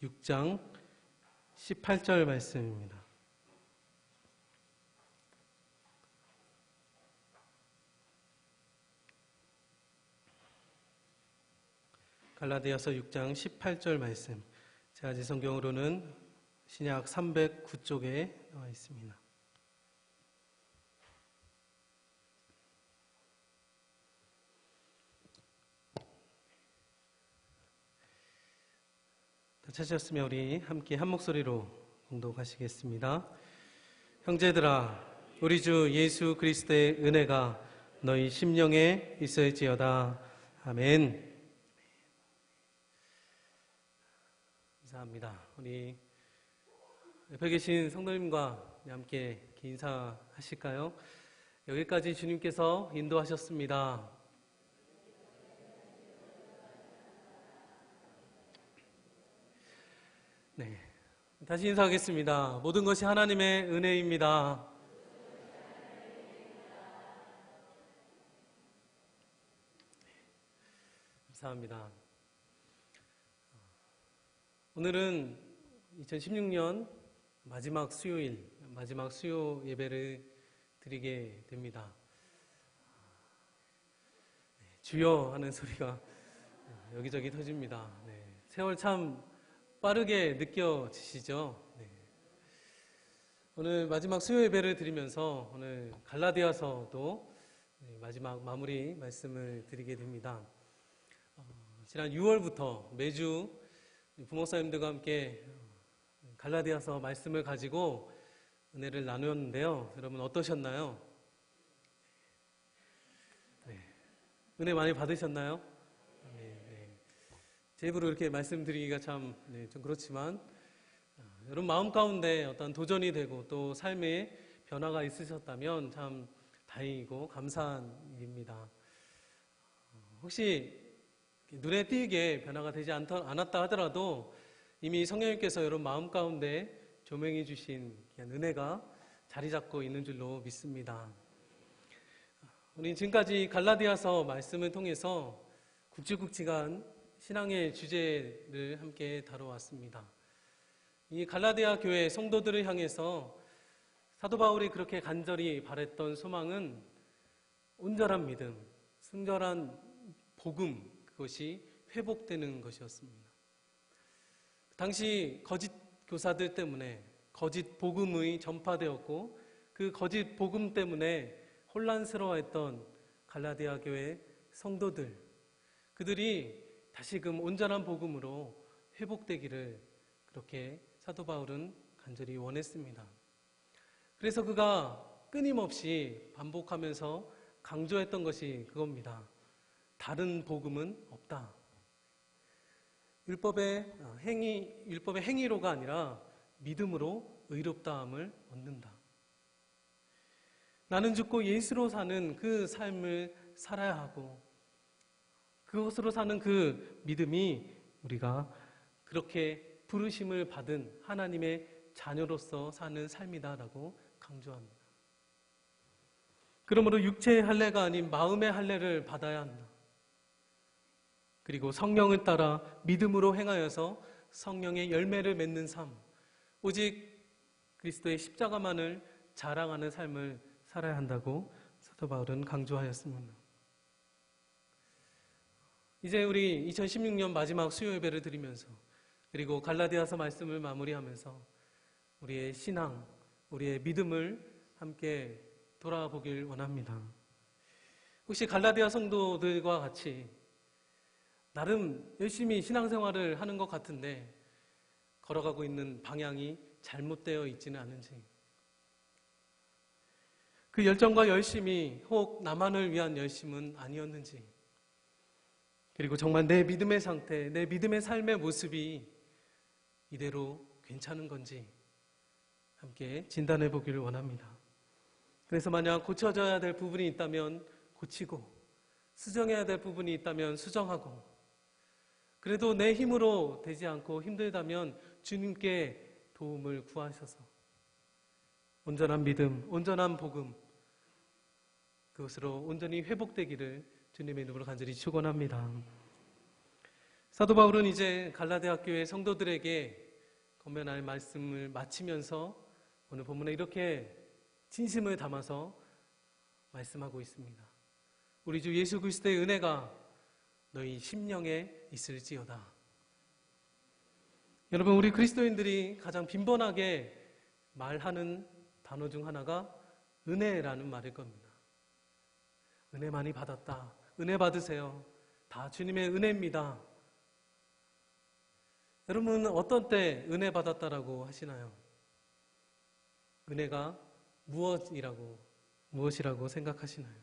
6장 18절 말씀입니다. 갈라디아서 6장 18절 말씀. 제가 제 성경으로는 신약 309쪽에 나와 있습니다. 다 찾으셨으면 우리 함께 한 목소리로 공독하시겠습니다. 형제들아, 우리 주 예수 그리스도의 은혜가 너희 심령에 있을지어다. 아멘. 감사합니다. 우리 옆에 계신 성도님과 함께 인사하실까요? 여기까지 주님께서 인도하셨습니다. 네, 다시 인사하겠습니다. 모든 것이 하나님의 은혜입니다. 감사합니다. 오늘은 2016년 마지막 수요일, 마지막 수요 예배를 드리게 됩니다. 주여 하는 소리가 여기저기 터집니다. 네, 세월 참 빠르게 느껴지시죠? 네. 오늘 마지막 수요 예배를 드리면서 오늘 갈라디아서도 마지막 마무리 말씀을 드리게 됩니다. 지난 6월부터 매주 부목사님들과 함께 갈라디아서 말씀을 가지고 은혜를 나누었는데요. 여러분 어떠셨나요? 네. 은혜 많이 받으셨나요? 네. 제 입으로 이렇게 말씀드리기가 참 좀 그렇지만 여러분 마음 가운데 어떤 도전이 되고 또 삶의 변화가 있으셨다면 참 다행이고 감사한 일입니다. 혹시 눈에 띄게 변화가 되지 않았다 하더라도 이미 성령님께서 여러분 마음 가운데 조명해 주신 은혜가 자리 잡고 있는 줄로 믿습니다. 우리 지금까지 갈라디아서 말씀을 통해서 굵직굵직한 신앙의 주제를 함께 다뤄왔습니다. 이 갈라디아 교회 성도들을 향해서 사도 바울이 그렇게 간절히 바랬던 소망은 온전한 믿음, 순결한 복음, 그것이 회복되는 것이었습니다. 당시 거짓 교사들 때문에 거짓 복음이 전파되었고 그 거짓 복음 때문에 혼란스러워했던 갈라디아 교회 성도들, 그들이 다시금 온전한 복음으로 회복되기를 그렇게 사도 바울은 간절히 원했습니다. 그래서 그가 끊임없이 반복하면서 강조했던 것이 그겁니다. 다른 복음은 없다. 율법의 행위로가 아니라 믿음으로 의롭다함을 얻는다. 나는 죽고 예수로 사는 그 삶을 살아야 하고 그것으로 사는 그 믿음이 우리가 그렇게 부르심을 받은 하나님의 자녀로서 사는 삶이다라고 강조합니다. 그러므로 육체의 할례가 아닌 마음의 할례를 받아야 한다. 그리고 성령을 따라 믿음으로 행하여서 성령의 열매를 맺는 삶, 오직 그리스도의 십자가만을 자랑하는 삶을 살아야 한다고 사도 바울은 강조하였습니다. 이제 우리 2016년 마지막 수요 예배를 드리면서 그리고 갈라디아서 말씀을 마무리하면서 우리의 신앙, 우리의 믿음을 함께 돌아보길 원합니다. 혹시 갈라디아 성도들과 같이 나름 열심히 신앙생활을 하는 것 같은데 걸어가고 있는 방향이 잘못되어 있지는 않은지, 그 열정과 열심이 혹 나만을 위한 열심은 아니었는지, 그리고 정말 내 믿음의 상태, 내 믿음의 삶의 모습이 이대로 괜찮은 건지 함께 진단해 보기를 원합니다. 그래서 만약 고쳐져야 될 부분이 있다면 고치고 수정해야 될 부분이 있다면 수정하고, 그래도 내 힘으로 되지 않고 힘들다면 주님께 도움을 구하셔서 온전한 믿음, 온전한 복음, 그것으로 온전히 회복되기를 주님의 이름으로 간절히 축원합니다. 사도 바울은 이제 갈라디아 교회 성도들에게 권면할 말씀을 마치면서 오늘 본문에 이렇게 진심을 담아서 말씀하고 있습니다. 우리 주 예수 그리스도의 은혜가 너희 심령에 있을지어다. 여러분, 우리 그리스도인들이 가장 빈번하게 말하는 단어 중 하나가 은혜라는 말일 겁니다. 은혜 많이 받았다. 은혜 받으세요. 다 주님의 은혜입니다. 여러분, 어떤 때 은혜 받았다라고 하시나요? 은혜가 무엇이라고 생각하시나요?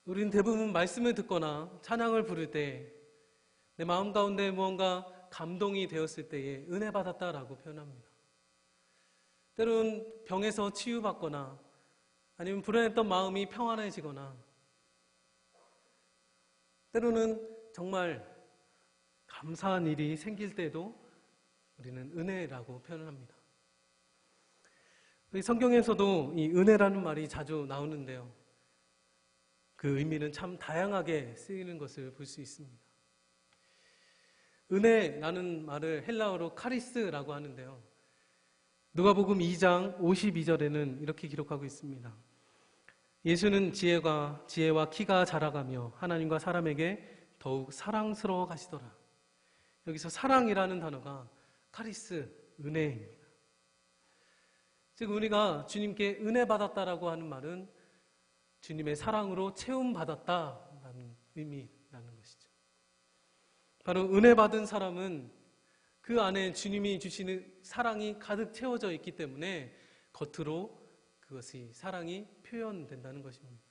우리는 대부분 말씀을 듣거나 찬양을 부를 때 내 마음 가운데 무언가 감동이 되었을 때에 은혜 받았다라고 표현합니다. 때로는 병에서 치유받거나 아니면 불안했던 마음이 평안해지거나 때로는 정말 감사한 일이 생길 때도 우리는 은혜라고 표현을 합니다. 성경에서도 이 은혜라는 말이 자주 나오는데요. 그 의미는 참 다양하게 쓰이는 것을 볼 수 있습니다. 은혜라는 말을 헬라어로 카리스라고 하는데요. 누가복음 2장 52절에는 이렇게 기록하고 있습니다. 예수는 지혜와 키가 자라가며 하나님과 사람에게 더욱 사랑스러워 가시더라. 여기서 사랑이라는 단어가 카리스, 은혜입니다. 즉 우리가 주님께 은혜 받았다라고 하는 말은 주님의 사랑으로 채움받았다라는 의미라는 것이죠. 바로 은혜 받은 사람은 그 안에 주님이 주시는 사랑이 가득 채워져 있기 때문에 겉으로 그것이 사랑이 표현된다는 것입니다.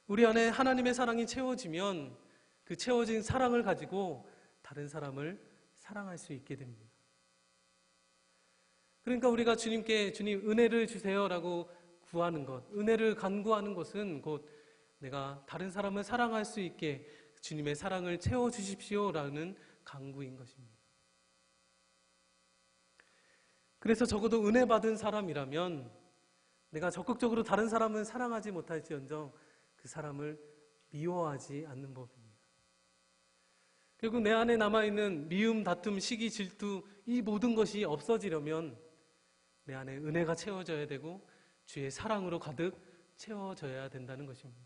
우리 안에 하나님의 사랑이 채워지면 그 채워진 사랑을 가지고 다른 사람을 사랑할 수 있게 됩니다. 그러니까 우리가 주님께 주님 은혜를 주세요라고 구하는 것, 은혜를 간구하는 것은 곧 내가 다른 사람을 사랑할 수 있게 주님의 사랑을 채워주십시오라는 간구인 것입니다. 그래서 적어도 은혜 받은 사람이라면 내가 적극적으로 다른 사람을 사랑하지 못할지언정 그 사람을 미워하지 않는 법입니다. 결국 내 안에 남아있는 미움, 다툼, 시기, 질투 이 모든 것이 없어지려면 내 안에 은혜가 채워져야 되고 주의 사랑으로 가득 채워져야 된다는 것입니다.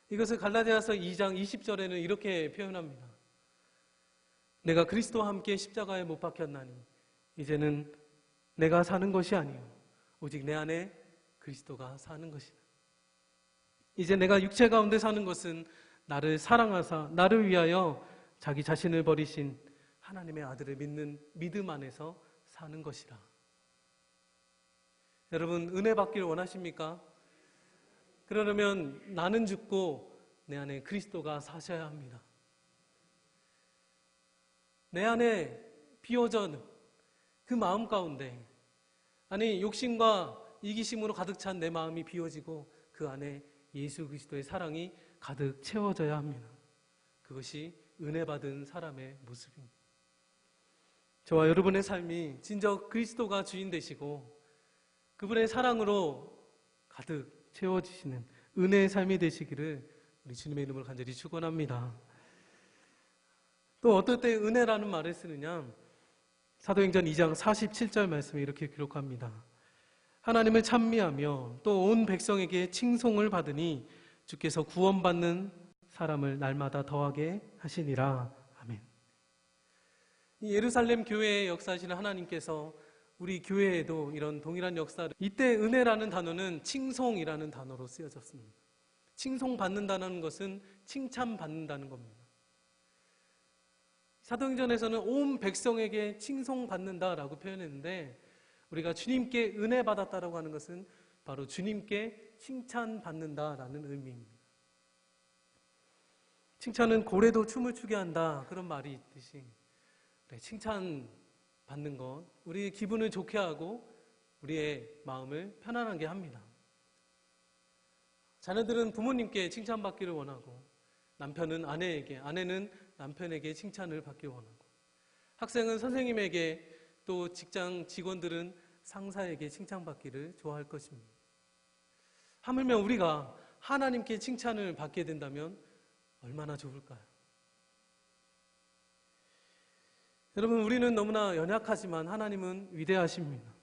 이것을 갈라디아서 2장 20절에는 이렇게 표현합니다. 내가 그리스도와 함께 십자가에 못 박혔나니 이제는 내가 사는 것이 아니요 오직 내 안에 그리스도가 사는 것이다. 이제 내가 육체 가운데 사는 것은 나를 사랑하사 나를 위하여 자기 자신을 버리신 하나님의 아들을 믿는 믿음 안에서 사는 것이라. 여러분, 은혜 받기를 원하십니까? 그러려면 나는 죽고 내 안에 그리스도가 사셔야 합니다. 내 안에 비워진 그 마음 가운데, 아니 욕심과 이기심으로 가득 찬 내 마음이 비워지고 그 안에 예수 그리스도의 사랑이 가득 채워져야 합니다. 그것이 은혜 받은 사람의 모습입니다. 저와 여러분의 삶이 진정 그리스도가 주인 되시고 그분의 사랑으로 가득 채워지시는 은혜의 삶이 되시기를 우리 주님의 이름으로 간절히 축원합니다. 또 어떨 때 은혜라는 말을 쓰느냐? 사도행전 2장 47절 말씀에 이렇게 기록합니다. 하나님을 찬미하며 또 온 백성에게 칭송을 받으니 주께서 구원받는 사람을 날마다 더하게 하시니라. 아멘. 이 예루살렘 교회의 역사하시는 하나님께서 우리 교회에도 이런 동일한 역사를, 이때 은혜라는 단어는 칭송이라는 단어로 쓰여졌습니다. 칭송받는다는 것은 칭찬받는다는 겁니다. 사도행전에서는 온 백성에게 칭송받는다라고 표현했는데 우리가 주님께 은혜 받았다라고 하는 것은 바로 주님께 칭찬받는다라는 의미입니다. 칭찬은 고래도 춤을 추게 한다, 그런 말이 있듯이 칭찬받는 것, 우리의 기분을 좋게 하고 우리의 마음을 편안하게 합니다. 자녀들은 부모님께 칭찬받기를 원하고 남편은 아내에게, 아내는 남편에게 칭찬을 받기를 원하고 학생은 선생님에게, 또 직장 직원들은 상사에게 칭찬받기를 좋아할 것입니다. 하물며 우리가 하나님께 칭찬을 받게 된다면 얼마나 좋을까요? 여러분, 우리는 너무나 연약하지만 하나님은 위대하십니다.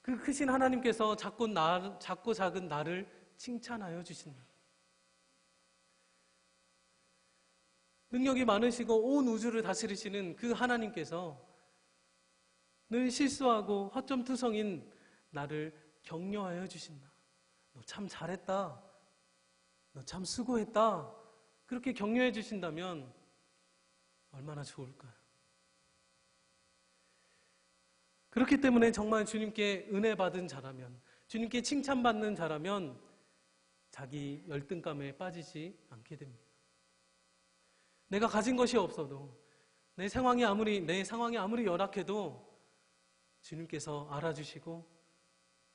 그 크신 하나님께서 작고 작은 나를 칭찬하여 주신다. 능력이 많으시고 온 우주를 다스리시는 그 하나님께서 늘 실수하고 허점투성인 나를 격려하여 주신다. 너 참 잘했다. 너 참 수고했다. 그렇게 격려해 주신다면 얼마나 좋을까요? 그렇기 때문에 정말 주님께 은혜 받은 자라면, 주님께 칭찬받는 자라면 자기 열등감에 빠지지 않게 됩니다. 내가 가진 것이 없어도, 내 상황이 아무리 열악해도 주님께서 알아주시고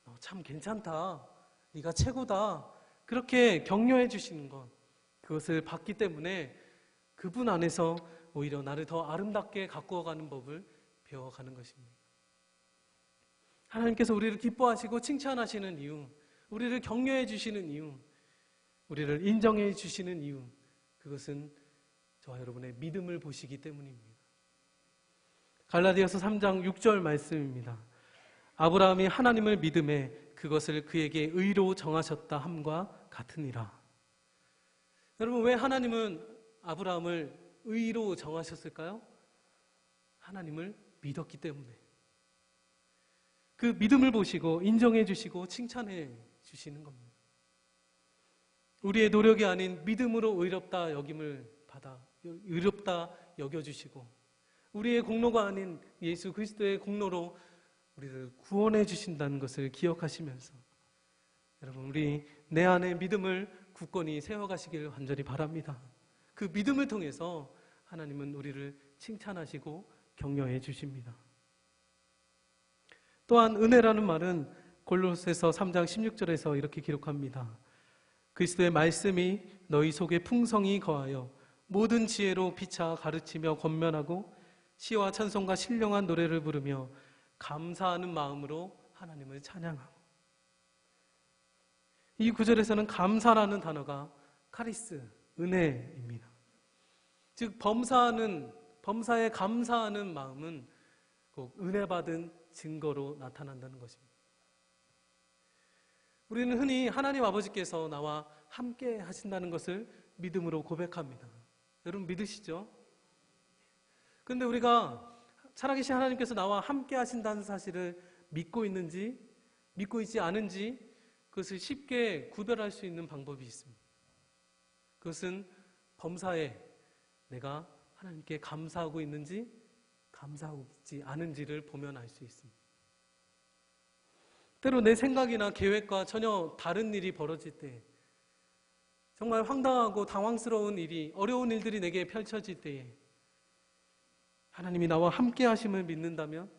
너 참 괜찮다, 네가 최고다, 그렇게 격려해 주시는 것, 그것을 받기 때문에 그분 안에서 오히려 나를 더 아름답게 가꾸어가는 법을 배워가는 것입니다. 하나님께서 우리를 기뻐하시고 칭찬하시는 이유, 우리를 격려해 주시는 이유, 우리를 인정해 주시는 이유, 그것은 저와 여러분의 믿음을 보시기 때문입니다. 갈라디아서 3장 6절 말씀입니다. 아브라함이 하나님을 믿음에 그것을 그에게 의로 정하셨다 함과 같으니라. 여러분, 왜 하나님은 아브라함을 의로 정하셨을까요? 하나님을 믿었기 때문에. 그 믿음을 보시고 인정해 주시고 칭찬해 주시는 겁니다. 우리의 노력이 아닌 믿음으로 의롭다 여겨주시고, 우리의 공로가 아닌 예수 그리스도의 공로로 우리를 구원해 주신다는 것을 기억하시면서, 여러분, 우리 내 안에 믿음을 굳건히 세워가시길 간절히 바랍니다. 그 믿음을 통해서 하나님은 우리를 칭찬하시고 격려해 주십니다. 또한 은혜라는 말은 골로새서 3장 16절에서 이렇게 기록합니다. 그리스도의 말씀이 너희 속에 풍성히 거하여 모든 지혜로 피차 가르치며 권면하고 시와 찬송과 신령한 노래를 부르며 감사하는 마음으로 하나님을 찬양하고. 이 구절에서는 감사라는 단어가 카리스, 은혜입니다. 즉 범사에 감사하는 마음은 꼭 은혜 받은 증거로 나타난다는 것입니다. 우리는 흔히 하나님 아버지께서 나와 함께 하신다는 것을 믿음으로 고백합니다. 여러분 믿으시죠? 그런데 우리가 살아계신 하나님께서 나와 함께 하신다는 사실을 믿고 있는지 믿고 있지 않은지 그것을 쉽게 구별할 수 있는 방법이 있습니다. 그것은 범사에 내가 하나님께 감사하고 있는지 감사하고 있지 않은지를 보면 알 수 있습니다. 때로 내 생각이나 계획과 전혀 다른 일이 벌어질 때, 정말 황당하고 당황스러운 일이, 어려운 일들이 내게 펼쳐질 때에 하나님이 나와 함께 하심을 믿는다면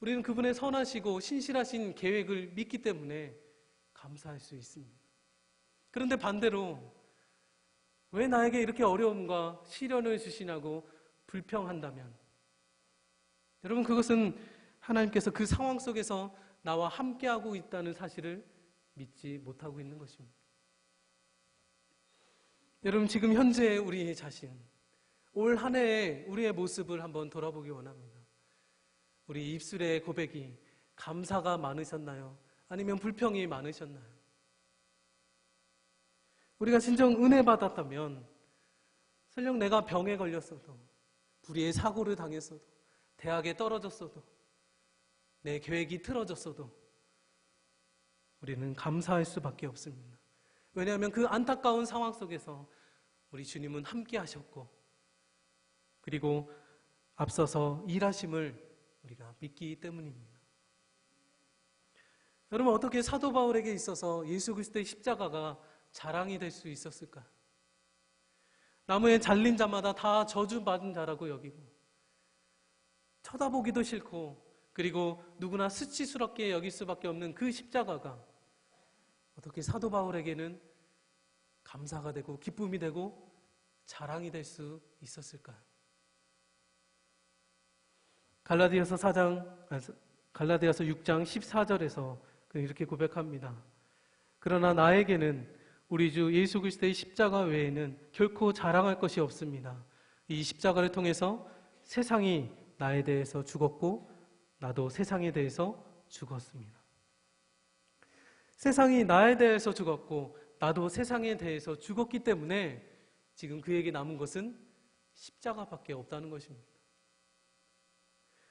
우리는 그분의 선하시고 신실하신 계획을 믿기 때문에 감사할 수 있습니다. 그런데 반대로 왜 나에게 이렇게 어려움과 시련을 주시냐고 불평한다면, 여러분 그것은 하나님께서 그 상황 속에서 나와 함께하고 있다는 사실을 믿지 못하고 있는 것입니다. 여러분 지금 현재 우리 자신, 올 한 해의 우리의 모습을 한번 돌아보기 원합니다. 우리 입술의 고백이 감사가 많으셨나요? 아니면 불평이 많으셨나요? 우리가 진정 은혜 받았다면 설령 내가 병에 걸렸어도, 불의의 사고를 당했어도, 대학에 떨어졌어도, 내 계획이 틀어졌어도 우리는 감사할 수밖에 없습니다. 왜냐하면 그 안타까운 상황 속에서 우리 주님은 함께 하셨고, 그리고 앞서서 일하심을 우리가 믿기 때문입니다. 여러분 어떻게 사도 바울에게 있어서 예수 그리스도의 십자가가 자랑이 될 수 있었을까요? 나무에 잘린 자마다 다 저주받은 자라고 여기고, 쳐다보기도 싫고, 그리고 누구나 수치스럽게 여길 수밖에 없는 그 십자가가 어떻게 사도 바울에게는 감사가 되고 기쁨이 되고 자랑이 될 수 있었을까요? 갈라디아서 6장 14절에서 이렇게 고백합니다. 그러나 나에게는 우리 주 예수 그리스도의 십자가 외에는 결코 자랑할 것이 없습니다. 이 십자가를 통해서 세상이 나에 대해서 죽었고 나도 세상에 대해서 죽었습니다. 세상이 나에 대해서 죽었고 나도 세상에 대해서 죽었기 때문에 지금 그에게 남은 것은 십자가밖에 없다는 것입니다.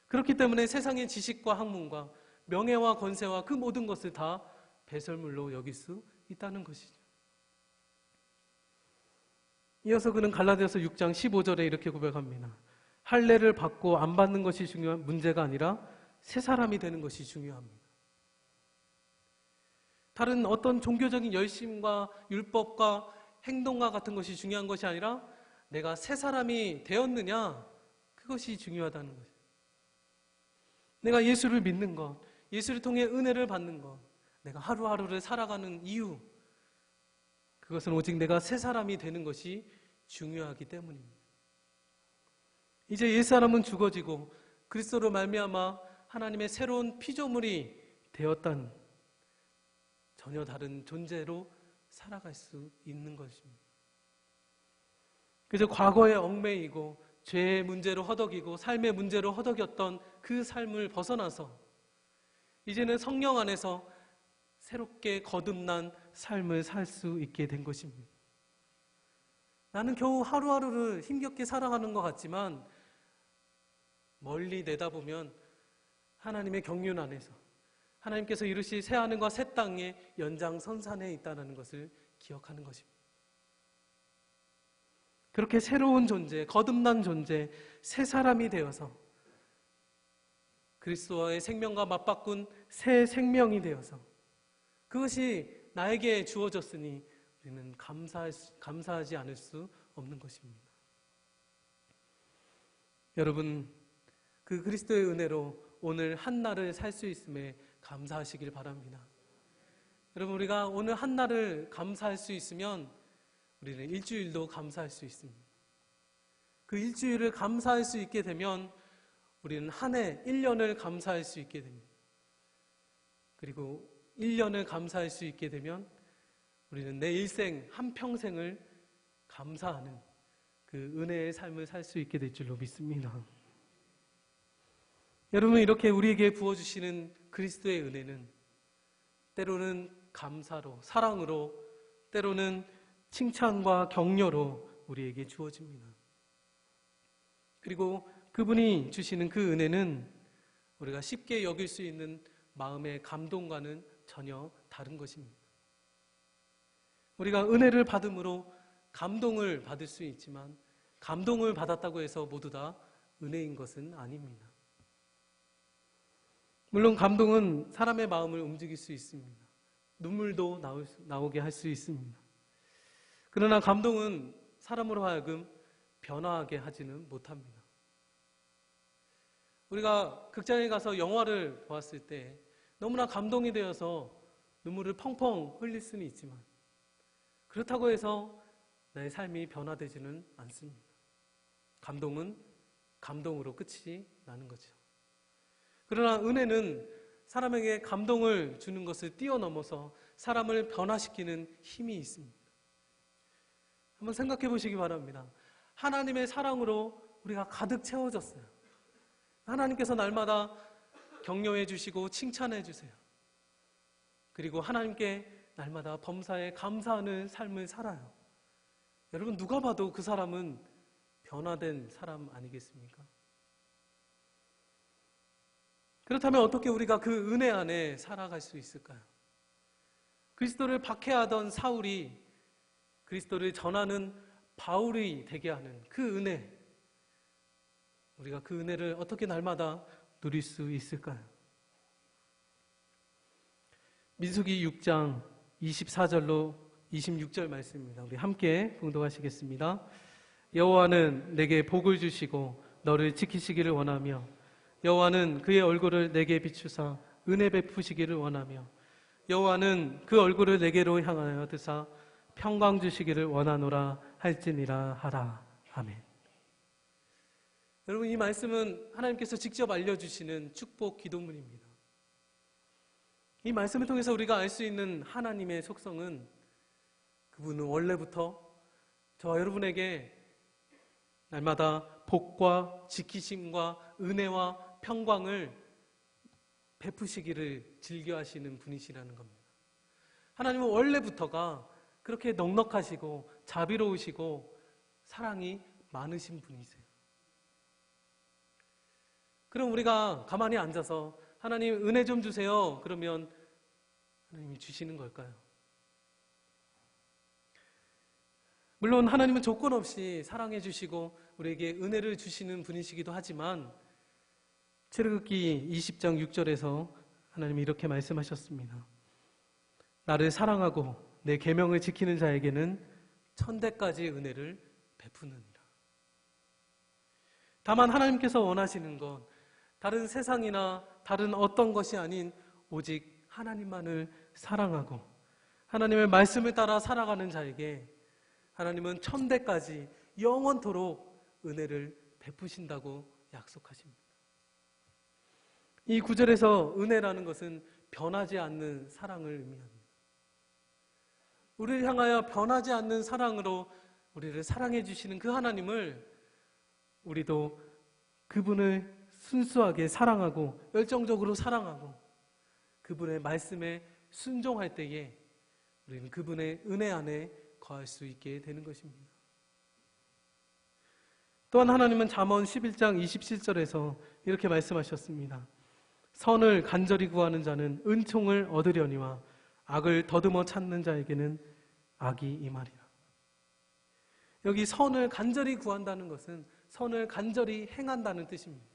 그렇기 때문에 세상의 지식과 학문과 명예와 권세와 그 모든 것을 다 배설물로 여길 수 있다는 것이죠. 이어서 그는 갈라디아서 6장 15절에 이렇게 고백합니다. 할례를 받고 안 받는 것이 중요한 문제가 아니라 새 사람이 되는 것이 중요합니다. 다른 어떤 종교적인 열심과 율법과 행동과 같은 것이 중요한 것이 아니라 내가 새 사람이 되었느냐, 그것이 중요하다는 거죠. 내가 예수를 믿는 것, 예수를 통해 은혜를 받는 것, 내가 하루하루를 살아가는 이유, 그것은 오직 내가 새 사람이 되는 것이 중요하기 때문입니다. 이제 옛사람은 죽어지고 그리스도로 말미암아 하나님의 새로운 피조물이 되었다는 전혀 다른 존재로 살아갈 수 있는 것입니다. 그래서 과거에 얽매이고 죄의 문제로 허덕이고 삶의 문제로 허덕였던 그 삶을 벗어나서 이제는 성령 안에서 새롭게 거듭난 삶을 살 수 있게 된 것입니다. 나는 겨우 하루하루를 힘겹게 살아가는 것 같지만 멀리 내다보면 하나님의 경륜 안에서 하나님께서 이루실 새하늘과 새 땅의 연장선상에 있다는 것을 기억하는 것입니다. 그렇게 새로운 존재, 거듭난 존재, 새 사람이 되어서 그리스도와의 생명과 맞바꾼 새 생명이 되어서 그것이 나에게 주어졌으니 우리는 감사하지 않을 수 없는 것입니다. 여러분, 그 그리스도의 은혜로 오늘 한날을 살 수 있음에 감사하시길 바랍니다. 여러분, 우리가 오늘 한날을 감사할 수 있으면 우리는 일주일도 감사할 수 있습니다. 그 일주일을 감사할 수 있게 되면 우리는 한 해, 1년을 감사할 수 있게 됩니다. 그리고 1년을 감사할 수 있게 되면 우리는 내 일생, 한평생을 감사하는 그 은혜의 삶을 살 수 있게 될 줄로 믿습니다. 여러분, 이렇게 우리에게 부어주시는 그리스도의 은혜는 때로는 감사로, 사랑으로, 때로는 칭찬과 격려로 우리에게 주어집니다. 그리고 그분이 주시는 그 은혜는 우리가 쉽게 여길 수 있는 마음의 감동과는 전혀 다른 것입니다. 우리가 은혜를 받음으로 감동을 받을 수 있지만 감동을 받았다고 해서 모두 다 은혜인 것은 아닙니다. 물론 감동은 사람의 마음을 움직일 수 있습니다. 눈물도 나오게 할 수 있습니다. 그러나 감동은 사람으로 하여금 변화하게 하지는 못합니다. 우리가 극장에 가서 영화를 보았을 때 너무나 감동이 되어서 눈물을 펑펑 흘릴 수는 있지만 그렇다고 해서 나의 삶이 변화되지는 않습니다. 감동은 감동으로 끝이 나는 거죠. 그러나 은혜는 사람에게 감동을 주는 것을 뛰어넘어서 사람을 변화시키는 힘이 있습니다. 한번 생각해 보시기 바랍니다. 하나님의 사랑으로 우리가 가득 채워졌어요. 하나님께서 날마다 격려해 주시고 칭찬해 주세요. 그리고 하나님께 날마다 범사에 감사하는 삶을 살아요. 여러분, 누가 봐도 그 사람은 변화된 사람 아니겠습니까? 그렇다면 어떻게 우리가 그 은혜 안에 살아갈 수 있을까요? 그리스도를 박해하던 사울이 그리스도를 전하는 바울이 되게 하는 그 은혜, 우리가 그 은혜를 어떻게 날마다 누릴 수 있을까요? 민수기 6장 24절로 26절 말씀입니다. 우리 함께 봉독하시겠습니다. 여호와는 내게 복을 주시고 너를 지키시기를 원하며 여호와는 그의 얼굴을 내게 비추사 은혜 베푸시기를 원하며 여호와는 그 얼굴을 내게로 향하여 드사 평강 주시기를 원하노라 할지니라 하라. 아멘. 여러분, 이 말씀은 하나님께서 직접 알려주시는 축복 기도문입니다. 이 말씀을 통해서 우리가 알 수 있는 하나님의 속성은 그분은 원래부터 저와 여러분에게 날마다 복과 지키심과 은혜와 평강을 베푸시기를 즐겨하시는 분이시라는 겁니다. 하나님은 원래부터가 그렇게 넉넉하시고 자비로우시고 사랑이 많으신 분이세요. 그럼 우리가 가만히 앉아서 하나님 은혜 좀 주세요. 그러면 하나님이 주시는 걸까요? 물론 하나님은 조건 없이 사랑해 주시고 우리에게 은혜를 주시는 분이시기도 하지만 출애굽기 20장 6절에서 하나님이 이렇게 말씀하셨습니다. 나를 사랑하고 내 계명을 지키는 자에게는 천대까지 은혜를 베푸느니라. 다만 하나님께서 원하시는 건 다른 세상이나 다른 어떤 것이 아닌 오직 하나님만을 사랑하고 하나님의 말씀을 따라 살아가는 자에게 하나님은 천대까지 영원토록 은혜를 베푸신다고 약속하십니다. 이 구절에서 은혜라는 것은 변하지 않는 사랑을 의미합니다. 우리를 향하여 변하지 않는 사랑으로 우리를 사랑해 주시는 그 하나님을 우리도 그분을 순수하게 사랑하고 열정적으로 사랑하고 그분의 말씀에 순종할 때에 우리는 그분의 은혜 안에 거할 수 있게 되는 것입니다. 또한 하나님은 잠언 11장 27절에서 이렇게 말씀하셨습니다. 선을 간절히 구하는 자는 은총을 얻으려니와 악을 더듬어 찾는 자에게는 악이 임하리라. 여기 선을 간절히 구한다는 것은 선을 간절히 행한다는 뜻입니다.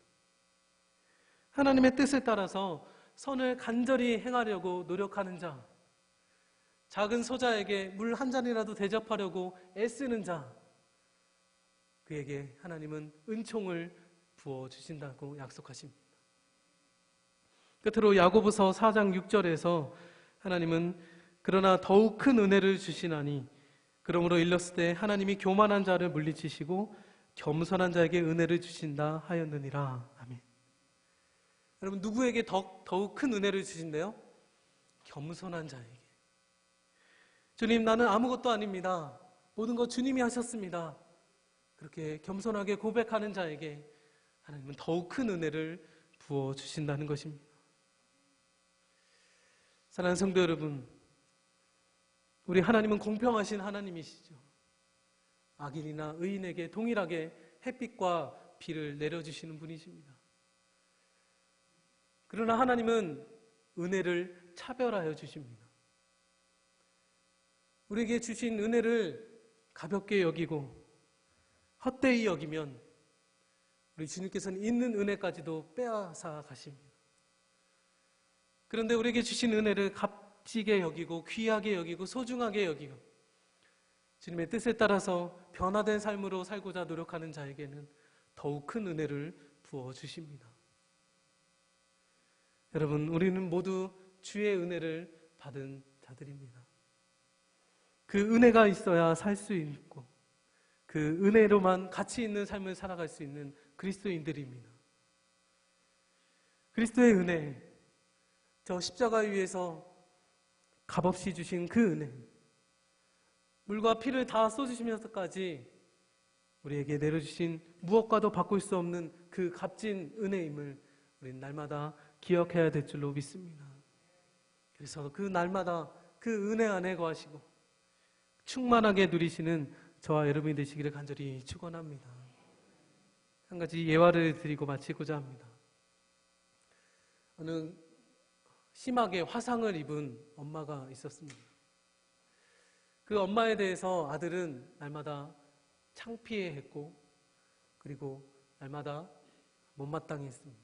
하나님의 뜻을 따라서 선을 간절히 행하려고 노력하는 자, 작은 소자에게 물 한 잔이라도 대접하려고 애쓰는 자, 그에게 하나님은 은총을 부어주신다고 약속하십니다. 끝으로 야고보서 4장 6절에서 하나님은 그러나 더욱 큰 은혜를 주시나니 그러므로 일렀을 때 하나님이 교만한 자를 물리치시고 겸손한 자에게 은혜를 주신다 하였느니라. 아멘. 여러분, 누구에게 더욱 큰 은혜를 주신대요? 겸손한 자에게. 주님, 나는 아무것도 아닙니다. 모든 것 주님이 하셨습니다. 그렇게 겸손하게 고백하는 자에게 하나님은 더욱 큰 은혜를 부어주신다는 것입니다. 사랑하는 성도 여러분, 우리 하나님은 공평하신 하나님이시죠. 악인이나 의인에게 동일하게 햇빛과 비를 내려주시는 분이십니다. 그러나 하나님은 은혜를 차별하여 주십니다. 우리에게 주신 은혜를 가볍게 여기고 헛되이 여기면 우리 주님께서는 있는 은혜까지도 빼앗아 가십니다. 그런데 우리에게 주신 은혜를 값지게 여기고 귀하게 여기고 소중하게 여기고 주님의 뜻에 따라서 변화된 삶으로 살고자 노력하는 자에게는 더욱 큰 은혜를 부어주십니다. 여러분, 우리는 모두 주의 은혜를 받은 자들입니다. 그 은혜가 있어야 살 수 있고 그 은혜로만 가치 있는 삶을 살아갈 수 있는 그리스도인들입니다. 그리스도의 은혜, 저 십자가 위에서 값없이 주신 그 은혜, 물과 피를 다 쏟으시면서까지 우리에게 내려주신 무엇과도 바꿀 수 없는 그 값진 은혜임을 우리는 날마다 기억해야 될 줄로 믿습니다. 그래서 그 날마다 그 은혜 안에 거하시고 충만하게 누리시는 저와 여러분이 되시기를 간절히 축원합니다. 한 가지 예화를 드리고 마치고자 합니다. 어느 심하게 화상을 입은 엄마가 있었습니다. 그 엄마에 대해서 아들은 날마다 창피해했고 그리고 날마다 못마땅해 했습니다.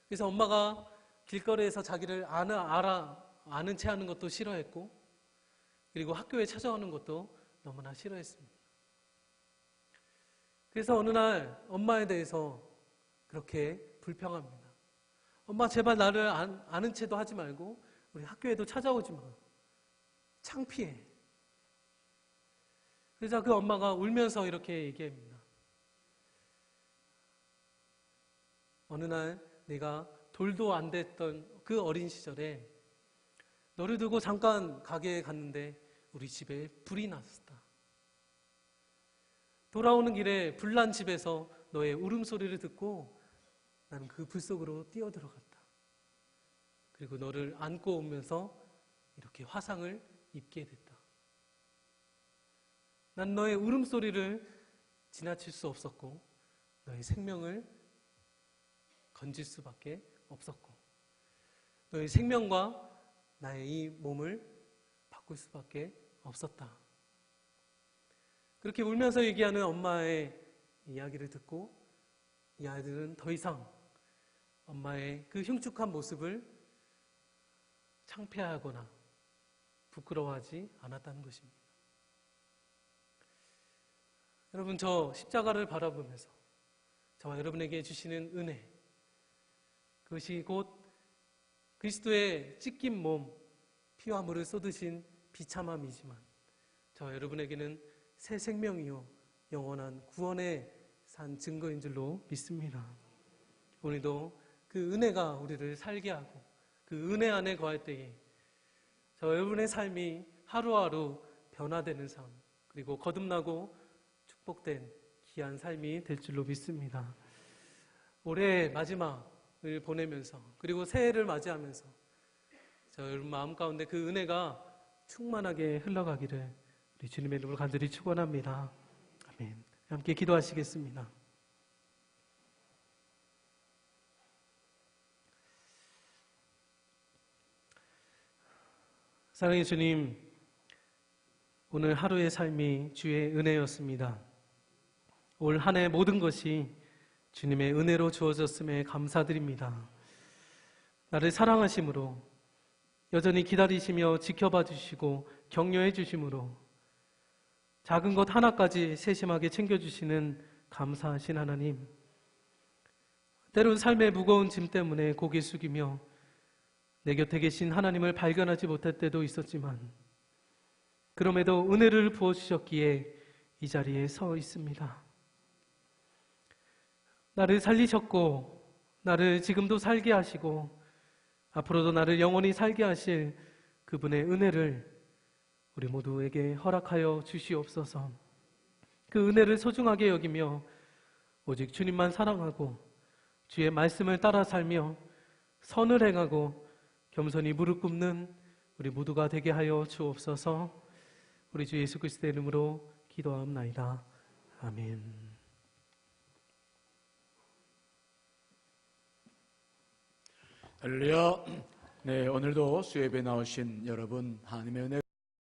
그래서 엄마가 길거리에서 자기를 아는 체 하는 것도 싫어했고 그리고 학교에 찾아오는 것도 너무나 싫어했습니다. 그래서 어느 날 엄마에 대해서 그렇게 불평합니다. 엄마, 제발 나를 아는 체도 하지 말고 우리 학교에도 찾아오지 마. 창피해. 그래서 그 엄마가 울면서 이렇게 얘기합니다. 어느 날 내가 돌도 안 됐던 그 어린 시절에 너를 두고 잠깐 가게에 갔는데 우리 집에 불이 났다. 돌아오는 길에 불난 집에서 너의 울음소리를 듣고 나는 그 불 속으로 뛰어들어갔다. 그리고 너를 안고 오면서 이렇게 화상을 입게 됐다. 난 너의 울음소리를 지나칠 수 없었고 너의 생명을 건질 수밖에 없었고 너의 생명과 나의 이 몸을 바꿀 수밖에 없었다. 그렇게 울면서 얘기하는 엄마의 이야기를 듣고 이 아이들은 더 이상 엄마의 그 흉측한 모습을 창피하거나 부끄러워하지 않았다는 것입니다. 여러분, 저 십자가를 바라보면서 저와 여러분에게 주시는 은혜, 그것이 곧 그리스도의 찢긴 몸, 피와 물을 쏟으신 비참함이지만 저와 여러분에게는 새 생명이요 영원한 구원의 산 증거인 줄로 믿습니다. 오늘도 그 은혜가 우리를 살게 하고 그 은혜 안에 거할 때에 저와 여러분의 삶이 하루하루 변화되는 삶, 그리고 거듭나고 축복된 귀한 삶이 될 줄로 믿습니다. 올해 마지막을 보내면서 그리고 새해를 맞이하면서 저 여러분 마음 가운데 그 은혜가 충만하게 흘러가기를 우리 주님의 이름으로 간절히 축원합니다. 아멘. 함께 기도하시겠습니다. 사랑의 주님, 오늘 하루의 삶이 주의 은혜였습니다. 올 한 해 모든 것이 주님의 은혜로 주어졌음에 감사드립니다. 나를 사랑하심으로 여전히 기다리시며 지켜봐 주시고 격려해 주심으로 작은 것 하나까지 세심하게 챙겨주시는 감사하신 하나님, 때론 삶의 무거운 짐 때문에 고개 숙이며 내 곁에 계신 하나님을 발견하지 못할 때도 있었지만 그럼에도 은혜를 부어주셨기에 이 자리에 서 있습니다. 나를 살리셨고 나를 지금도 살게 하시고 앞으로도 나를 영원히 살게 하실 그분의 은혜를 우리 모두에게 허락하여 주시옵소서. 그 은혜를 소중하게 여기며 오직 주님만 사랑하고 주의 말씀을 따라 살며 선을 행하고 겸손히 무릎 꿇는 우리 모두가 되게 하여 주옵소서. 우리 주 예수 그리스도의 이름으로 기도하옵나이다. 아멘. 할렐루야. 네, 오늘도 수예배에 나오신 여러분, 하나님의 은혜